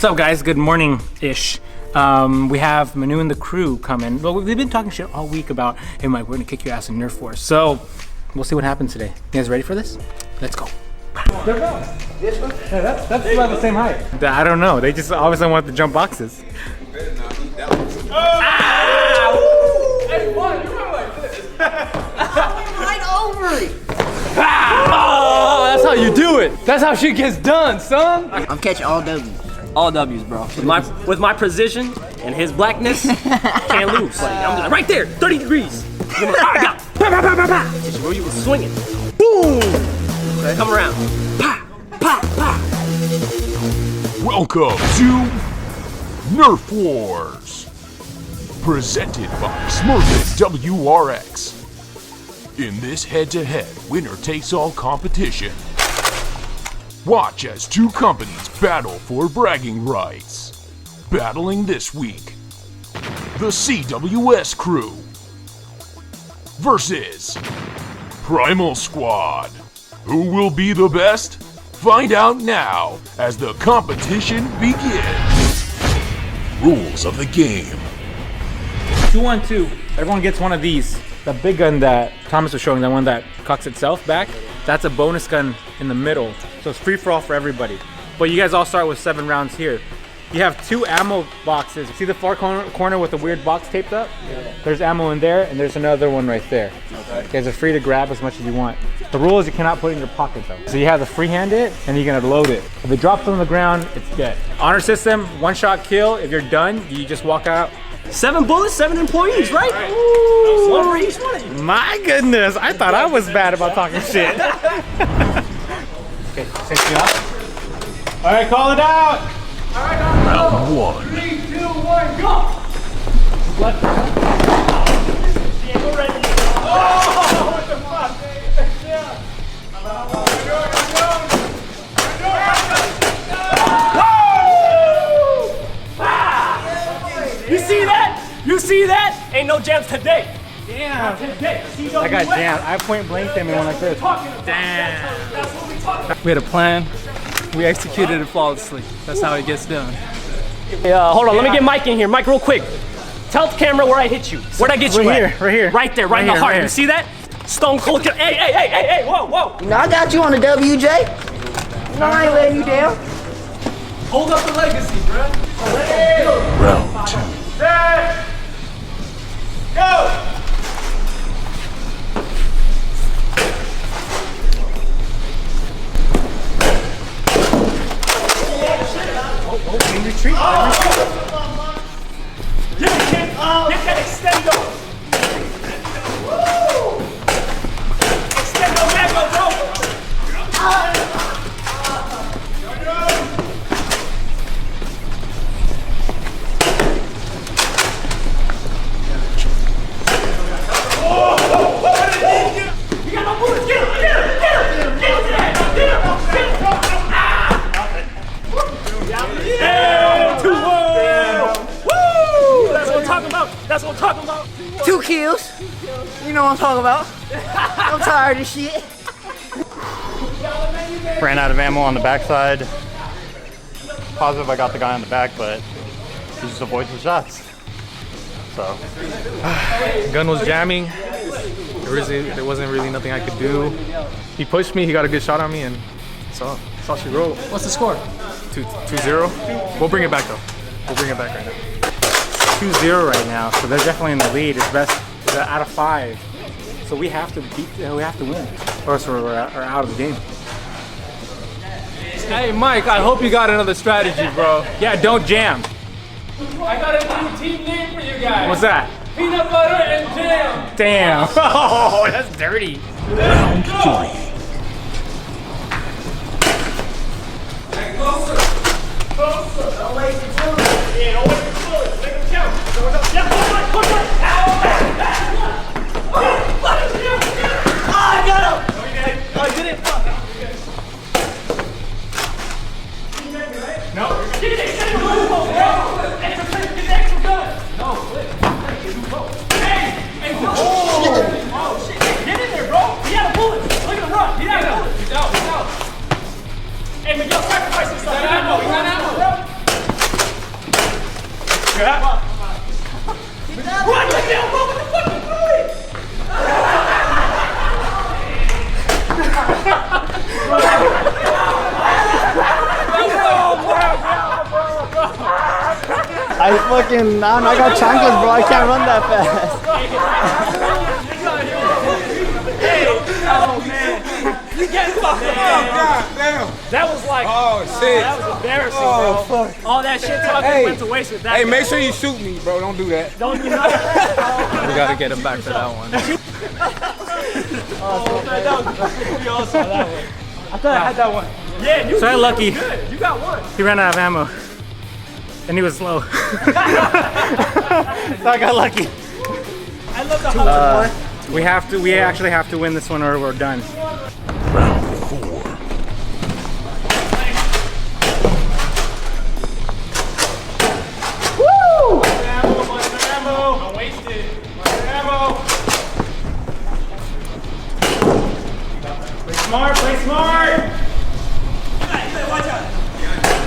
What's up, guys? Good morning-ish. We have Manu and the crew coming. Well, we've been talking shit all week about, hey Mike, we're gonna kick your ass in Nerf Wars. So we'll see what happens today. You guys ready for this? Let's go. There goes. This one? Yeah, that's about the same height. I don't know. They just obviously want to jump boxes. Hey, one, you run like this. Right over it. Oh, that's how you do it. That's how shit gets done, son. I'm catching all W's. All W's, bro. With my precision and his blackness, can't lose. Like, I'm like, right there, 30 degrees. Just where you was swinging. Boom! Come around. Pa, pa, pa. Welcome to Nerf Wars, presented by Smurfinwrx. In this head-to-head winner-takes-all competition, watch as two companies battle for bragging rights. Battling this week, the CWS crew versus Primal Squad. Who will be the best? Find out now as the competition begins. Rules of the game. 2-on-2. Everyone gets one of these. The big gun that Thomas was showing, that one that cocks itself back, that's a bonus gun in the middle. So it's free for all for everybody. But you guys all start with 7 rounds here. You have 2 ammo boxes. See the far corner with the weird box taped up? Yeah. There's ammo in there, and there's another one right there. Okay. You guys are free to grab as much as you want. The rule is you cannot put it in your pocket though. So you have to freehand it, and you're gonna load it. If it drops on the ground, it's dead. Honor system, 1-shot kill. If you're done, you just walk out. 7 bullets, 7 employees, right? Ooh. One for each one of you. My goodness, I thought I was bad about talking shit. Okay, 60 off. All right, call it out. All right, Round 1. 3, 2, 1, go. Left. Yeah, we're ready. Oh, what the fuck? Yeah. You see that? You see that? Ain't no jams today. Damn. Today. I got jammed. I point blanked him and went like this. Damn. We had a plan. We executed it flawlessly. That's how it gets done. Hold on, let me get Mike in here. Mike, real quick. Tell the camera where I hit you. Where'd I get you Right at? here, right here. Right there, right in the heart. You see that? Stone cold. Hey, whoa, whoa. No, I got you on the WJ. No, I ain't letting you down. Hold up the legacy, bro. Round 2. Set. Go. Retreat. Get that extendo. Woo! Extendo mago, bro. You got no bullets. Get him. That's what I'm talking about. 2 kills. You know what I'm talking about. I'm tired of shit. Ran out of ammo on the backside. Positive I got the guy on the back, but he just avoids the shots. So. Gun was jamming. There wasn't really nothing I could do. He pushed me, he got a good shot on me, and that's all she wrote. What's the score? 2-0. We'll bring it back though. We'll bring it back right now. 2-0 right now, so they're definitely in the lead. It's best out of 5. So we have to win, or else we're out of the game. Hey Mike, I hope you got another strategy, bro. Yeah, don't jam. I got a new team name for you guys. What's that? Peanut butter and jam. Damn. Oh, that's dirty. Round 3. Closer. Don't waste your bullets. Yeah, don't waste your bullets. Make them count. Yeah, push right. Oh, I got him. Oh, you didn't. No. Get the extra gun. No, hey, oh shit. Get in there, bro. He had a bullet. Look at him run. He had a bullet. He's out. Hey, Miguel, sacrifice yourself. We got ammo. I got chanclas, bro. I can't run that fast. Oh man, you get fucked up. Damn. That was like, Oh shit. that was embarrassing, bro. Fuck. All that shit talking went to waste with that. Hey, guy. make sure you shoot me, bro. Don't do that. Don't do that. We gotta get him back for that one. We all saw that one. I thought I had that one. Yeah, you So I lucky. good. You got one. He ran out of ammo. And he was slow. So I got lucky. I love the We actually have to win this one or we're done. Round 4. Woo! Ammo! Don't waste it. Ammo! Play smart, play smart!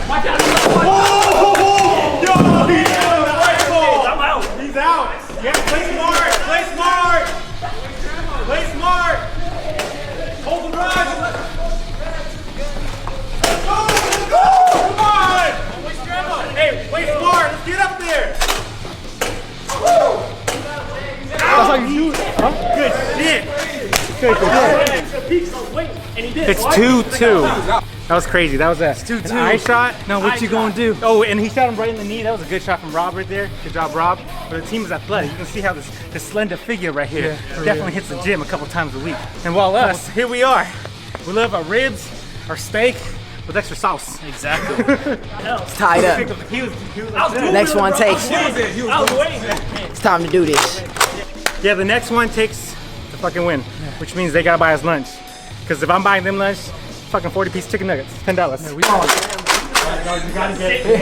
Watch out. Whoa! Yo, he's out! I'm out. He's out! Yeah, play smart! Play smart! Play smart! Hold the run! Go! Come on! Hey, play smart! Let's get up there! That's how you do it. Huh? Good shit! It's 2-2. That was crazy. That was a 2-2 eye shot. Now what you gonna do? Oh, and he shot him right in the knee. That was a good shot from Rob right there. Good job, Rob. But the team is athletic. You can see how this slender figure right here definitely hits the gym a couple times a week. And while us, here we are. We love our ribs, our steak with extra sauce. Exactly. It's tied up. He was Next one takes. I was waiting. It's time to do this. Yeah, the next one takes the fucking win, which means they gotta buy us lunch. Because if I'm buying them lunch, fucking 40-piece chicken nuggets, $10. Yeah, we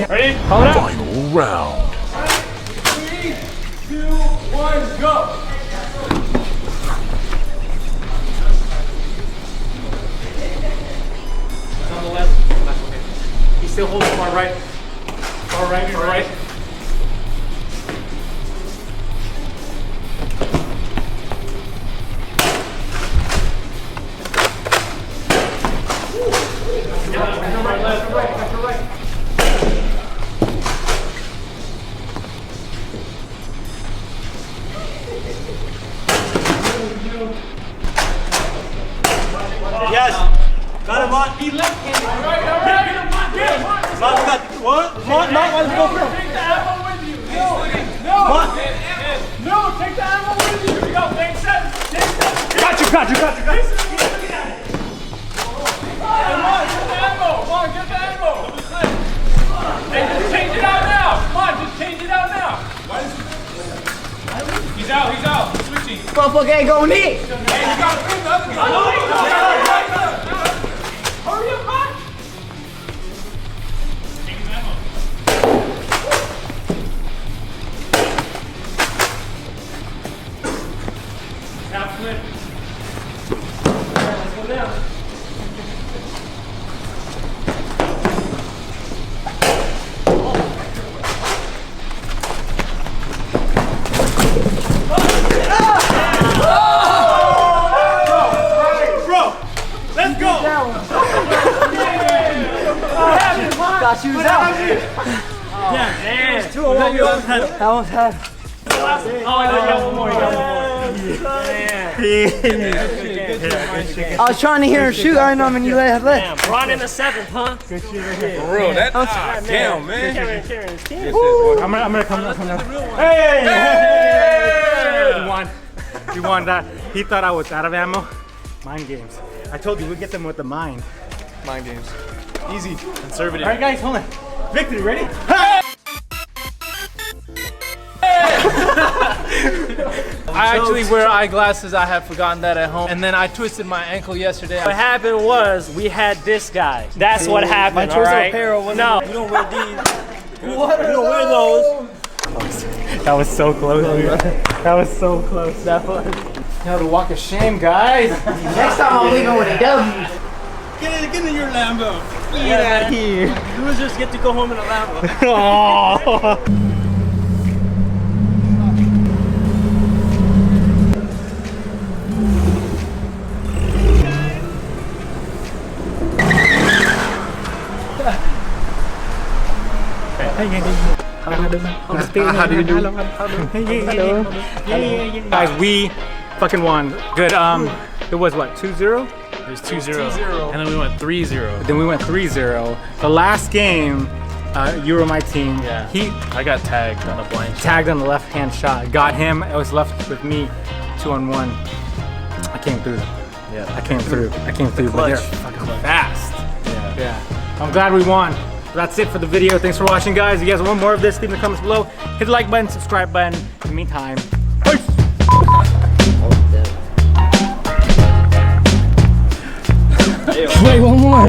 ready? Hold up. Final round. 3, 2, 1, go. On the left. That's okay. He's still holding far right. Far right, far right. Yes. Got him on. He left-handed. Let's go through. Take the ammo with you. No, take the ammo with you. Here we go. Take 7. Got you. Come on, get the ammo. Come on, get the ammo. Hey, just change it out now. Come on, just change it out now. He's out. He's switching. Motherfucker ain't going in. Hey, you got to bring the other guy. Hurry up, man. Take his ammo. Tap flip. Let's go down. Thought you was out. Damn. That one's had. Oh, I got one more. I was trying to hear him shoot. I know him and you let. Damn, Ron in the 7th, huh? For real, damn, man. Carrying his team. I'm gonna come down. Hey! You won that. He thought I was out of ammo. Mind games. I told you we'd get them with the mind. Mind games. Easy. Conservative. All right, guys, hold on. Victory, ready? I actually wear eyeglasses. I had forgotten that at home. And then I twisted my ankle yesterday. What happened was we had this guy. That's what happened, all right? No. You don't wear these. You don't wear those. That was so close, dude. That was so close. That was. Now the walk of shame, guys. Next time I'm leaving with a W. Get in your Lambo. Get out of here. Losers get to go home in a Lambo. Oh. How do you do? Guys, we fucking won. Good. It was what, 2-0? It was 2-0. And then we went 3-0. Then we went 3-0. The last game, you were my team. Yeah. He I got tagged on a blind shot. tagged on the left-hand shot. Got him. It was left with me, 2-on-1. I came through. Yeah. I came through. But they're fucking fast. Yeah. Yeah. I'm glad we won. That's it for the video. Thanks for watching, guys. If you guys want more of this, leave in the comments below. Hit the like button, subscribe button. In the meantime, peace. Wait, one more.